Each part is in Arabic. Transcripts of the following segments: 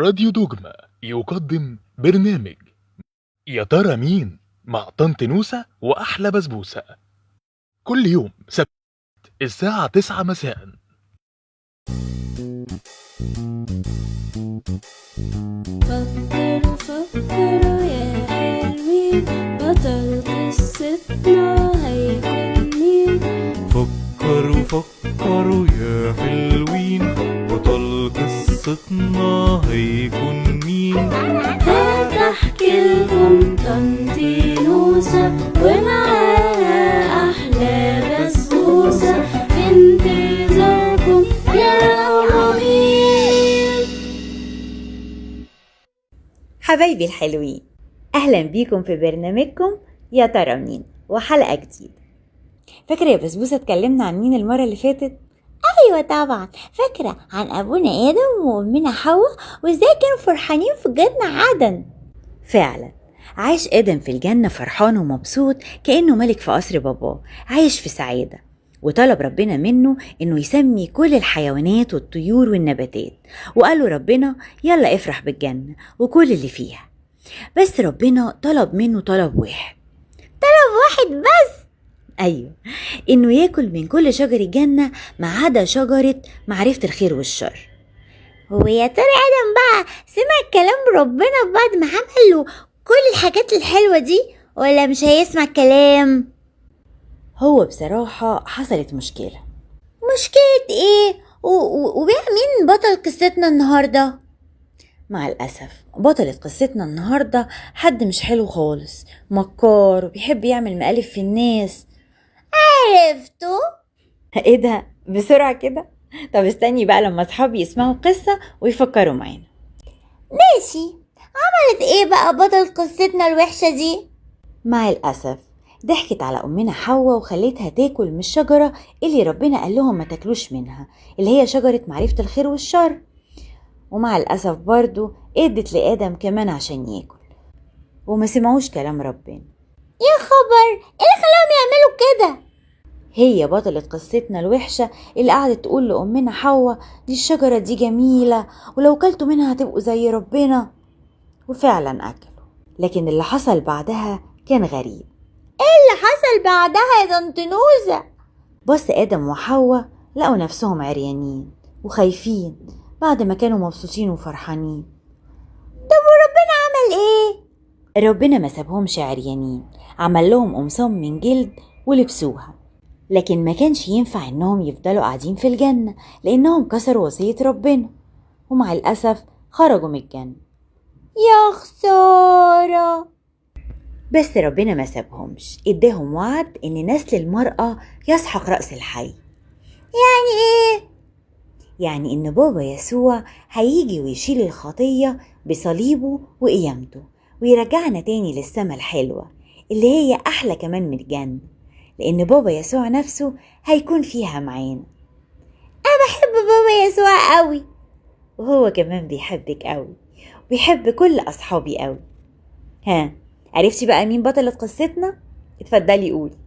راديو دوجما يقدم برنامج يا ترى مين مع طنط نوسة وأحلى بسبوسة كل يوم سبت الساعة 9 مساء. فكروا يا حلوين بطل قصتنا هيكون مين؟ فكروا يا حلوين بطل قصتنا هيكون مين؟ هتحكي لكم طنط نوسة ومعاها أحلى بسبوسة في انتظاركم يا رومين. حبايبي الحلوين، أهلا بيكم في برنامجكم يا ترى مين وحلقة جديدة. فاكرة يا بسبوسة اتكلمنا عن مين المرة اللي فاتت؟ أيوة طبعا فاكرة، عن أبونا آدم وأمنا حواء وإزاي كانوا فرحانين في جنة عدن. فعلا عايش آدم في الجنة فرحان ومبسوط كأنه ملك في قصر باباه، عايش في سعادة، وطلب ربنا منه إنه يسمي كل الحيوانات والطيور والنباتات، وقال له ربنا يلا افرح بالجنة وكل اللي فيها. بس ربنا طلب منه طلب واحد بس، أيوة، إنه ياكل من كل شجر الجنة ما عدا شجرة معرفة الخير والشر. ويا ترى آدم بقى سمع كلام ربنا بعد ما عمل له كل الحاجات الحلوة دي ولا مش هيسمع كلام؟ هو بصراحة حصلت مشكلة إيه؟ وبقى مين بطل قصتنا النهاردة؟ مع الأسف بطلة قصتنا النهاردة حد مش حلو خالص، مكار وبيحب يعمل مقالب في الناس. عرفته؟ ايه ده بسرعة كده؟ طب استني بقى لما اصحابي يسمعوا قصة ويفكروا معانا. ماشي، عملت ايه بقى بطل قصتنا الوحشة دي؟ مع الأسف ضحكت على أمنا حواء وخلتها تاكل من الشجرة اللي ربنا قال لهم ما تاكلوش منها، اللي هي شجرة معرفة الخير والشر. ومع الأسف برضو ادت لآدم كمان عشان ياكل، وما سمعوش كلام ربنا. يا خبر، ايه اللي خلاهم يعملوا كده؟ هي بطلة قصتنا الوحشة اللي قعدت تقول لأمنا حواء دي الشجرة دي جميلة ولو كلتوا منها هتبقوا زي ربنا، وفعلا أكلوا. لكن اللي حصل بعدها كان غريب. ايه اللي حصل بعدها يا طنط نوسة؟ بص آدم وحواء لقوا نفسهم عريانين وخايفين بعد ما كانوا مبسوطين وفرحانين. طب وربنا عمل ايه؟ ربنا ما سابهمش عريانين، عمل لهم قمصان من جلد ولبسوها. لكن ما كانش ينفع انهم يفضلوا قاعدين في الجنة لانهم كسروا وصية ربنا، ومع الأسف خرجوا من الجنة. يا خسارة. بس ربنا ما سابهمش، اداهم وعد ان نسل المرأة يسحق رأس الحي. يعني ايه؟ يعني ان بابا يسوع هيجي ويشيل الخطية بصليبه وقيامته ويرجعنا تاني للسما الحلوة اللي هي احلى كمان من الجنة، لان بابا يسوع نفسه هيكون فيها معانا. انا بحب بابا يسوع قوي، وهو كمان بيحبك قوي وبيحب كل اصحابي قوي. ها، عرفتي بقى مين بطلة قصتنا؟ اتفضلي قولي.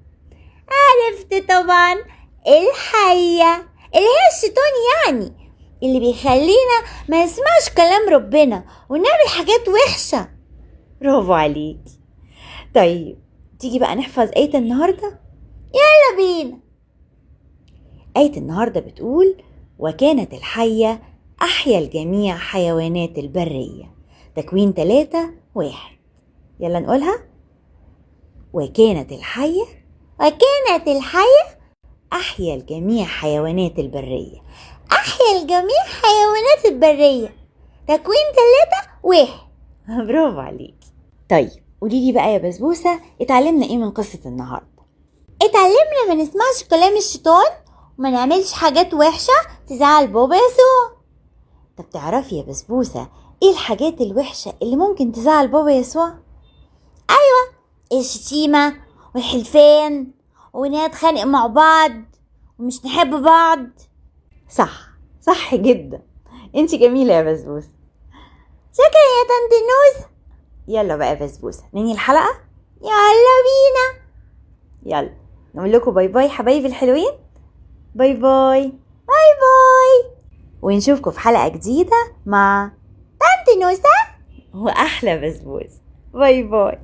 عرفت طبعا، الحية اللي هي الشيطان، يعني اللي بيخلينا ما نسمعش كلام ربنا ونعمل حاجات وحشة. برافو عليكي. طيب تيجي بقى نحفظ آية النهاردة؟ يلا بينا. آية النهاردة بتقول وكانت الحية أحيا الجميع حيوانات البرية. تكوين 3:1. يلا نقولها. وكانت الحية أحيا الجميع حيوانات البرية. أحيا الجميع حيوانات البرية. تكوين 3:1. برافو عليكي. طيب قوليلي بقى يا بسبوسة، اتعلمنا ايه من قصة النهاردة؟ اتعلمنا ما نسمعش كلام الشيطان وما نعملش حاجات وحشة تزعل بابا يسوع. طب تعرفي يا بسبوسة ايه الحاجات الوحشة اللي ممكن تزعل بابا يسوع؟ أيوة، الشتيمة والحلفان ونتخانق مع بعض ومش نحب بعض. صح جدا، انتي جميلة يا بسبوسة. شكرا يا طنط نوسة. يلا بقى يا بسبوسة ننهي الحلقة. يلا بينا. يلا نقول لكم باي باي حبايبي الحلوين. باي باي. باي باي. ونشوفكم في حلقة جديدة مع طنط طنط نوسة. وأحلى بسبوسة. باي باي.